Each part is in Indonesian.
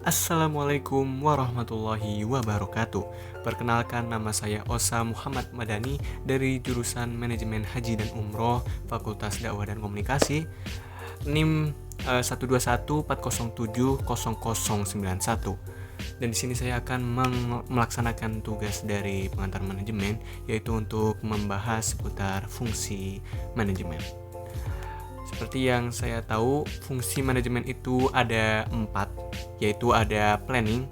Assalamualaikum warahmatullahi wabarakatuh. Perkenalkan, nama saya Osa Muhammad Madani dari jurusan Manajemen Haji dan Umroh, Fakultas Dakwah dan Komunikasi, NIM 12140700091. Dan di sini saya akan melaksanakan tugas dari pengantar manajemen, yaitu untuk membahas seputar fungsi manajemen. Seperti yang saya tahu, fungsi manajemen itu ada 4, yaitu ada planning,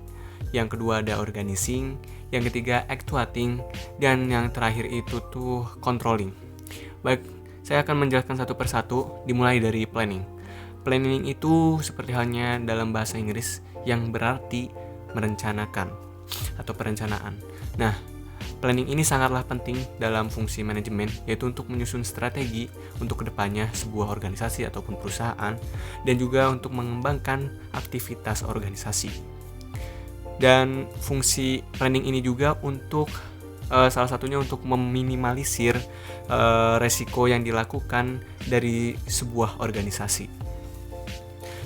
yang kedua ada organizing, yang ketiga actuating, dan yang terakhir itu tuh controlling. Baik, saya akan menjelaskan satu persatu, dimulai dari planning. Planning itu seperti halnya dalam bahasa Inggris yang berarti merencanakan atau perencanaan. Nah, planning ini sangatlah penting dalam fungsi manajemen, yaitu untuk menyusun strategi untuk kedepannya sebuah organisasi ataupun perusahaan, dan juga untuk mengembangkan aktivitas organisasi. Dan fungsi planning ini juga untuk salah satunya untuk meminimalisir resiko yang dilakukan dari sebuah organisasi.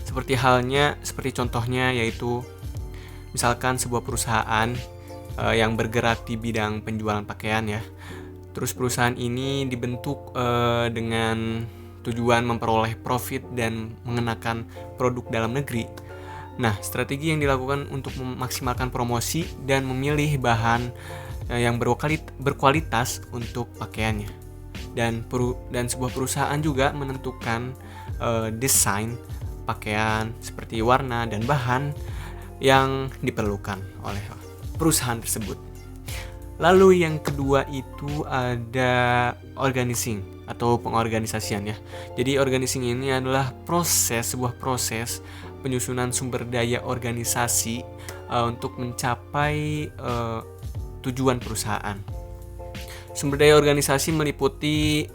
Seperti contohnya yaitu misalkan sebuah perusahaan yang bergerak di bidang penjualan pakaian ya. Terus perusahaan ini dibentuk dengan tujuan memperoleh profit dan mengenakan produk dalam negeri. Nah, strategi yang dilakukan untuk memaksimalkan promosi dan memilih bahan yang berkualitas untuk pakaiannya. Dan sebuah perusahaan juga menentukan desain pakaian seperti warna dan bahan yang diperlukan oleh perusahaan tersebut. Lalu yang kedua itu ada organizing atau pengorganisasian ya. Jadi organizing ini adalah sebuah proses penyusunan sumber daya organisasi untuk mencapai tujuan perusahaan. Sumber daya organisasi meliputi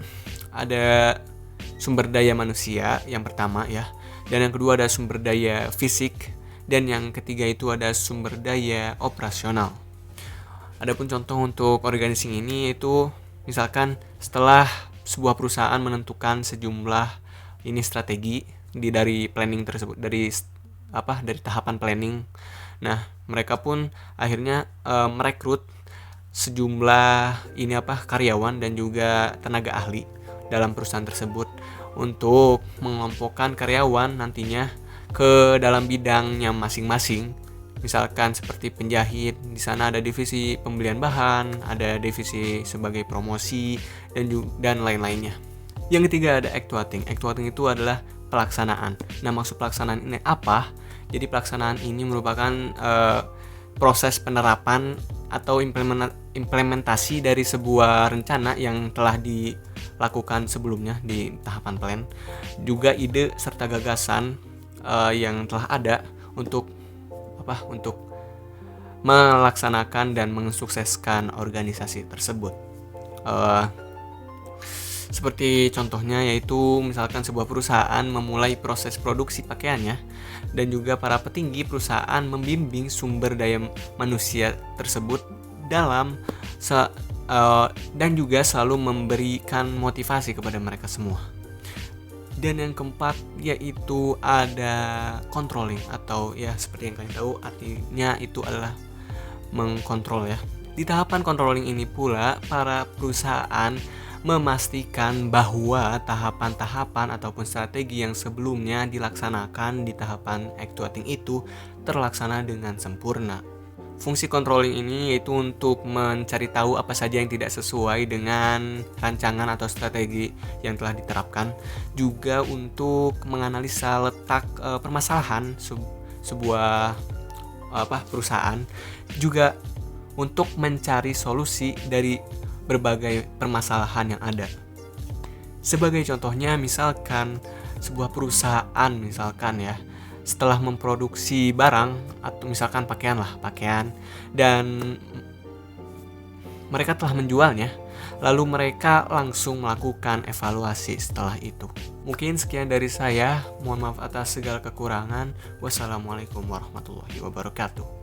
ada sumber daya manusia yang pertama ya, dan yang kedua ada sumber daya fisik, dan yang ketiga itu ada sumber daya operasional. Adapun contoh untuk organizing ini itu misalkan setelah sebuah perusahaan menentukan sejumlah strategi dari planning tersebut, dari tahapan planning. Nah, mereka pun akhirnya merekrut sejumlah karyawan dan juga tenaga ahli dalam perusahaan tersebut untuk mengelompokkan karyawan nantinya ke dalam bidangnya masing-masing. Misalkan seperti penjahit, di sana ada divisi pembelian bahan, ada divisi sebagai promosi dan lain-lainnya. Yang ketiga ada actuating. Actuating itu adalah pelaksanaan. Nah, maksud pelaksanaan ini apa? Jadi pelaksanaan ini merupakan proses penerapan atau implementasi dari sebuah rencana yang telah dilakukan sebelumnya di tahapan plan. Juga ide serta gagasan yang telah ada untuk melaksanakan dan mensukseskan organisasi tersebut. Seperti contohnya yaitu misalkan sebuah perusahaan memulai proses produksi pakaiannya, dan juga para petinggi perusahaan membimbing sumber daya manusia tersebut dan juga selalu memberikan motivasi kepada mereka semua. Dan yang keempat yaitu ada controlling, atau ya seperti yang kalian tahu artinya itu adalah mengkontrol ya. Di tahapan controlling ini pula para perusahaan memastikan bahwa tahapan-tahapan ataupun strategi yang sebelumnya dilaksanakan di tahapan actuating itu terlaksana dengan sempurna. Fungsi controlling ini yaitu untuk mencari tahu apa saja yang tidak sesuai dengan rancangan atau strategi yang telah diterapkan, juga untuk menganalisa letak permasalahan sebuah perusahaan, juga untuk mencari solusi dari berbagai permasalahan yang ada. Sebagai contohnya misalkan sebuah perusahaan setelah memproduksi barang atau misalkan pakaian dan mereka telah menjualnya, lalu mereka langsung melakukan evaluasi setelah itu. Mungkin sekian dari saya, mohon maaf atas segala kekurangan. Wassalamualaikum warahmatullahi wabarakatuh.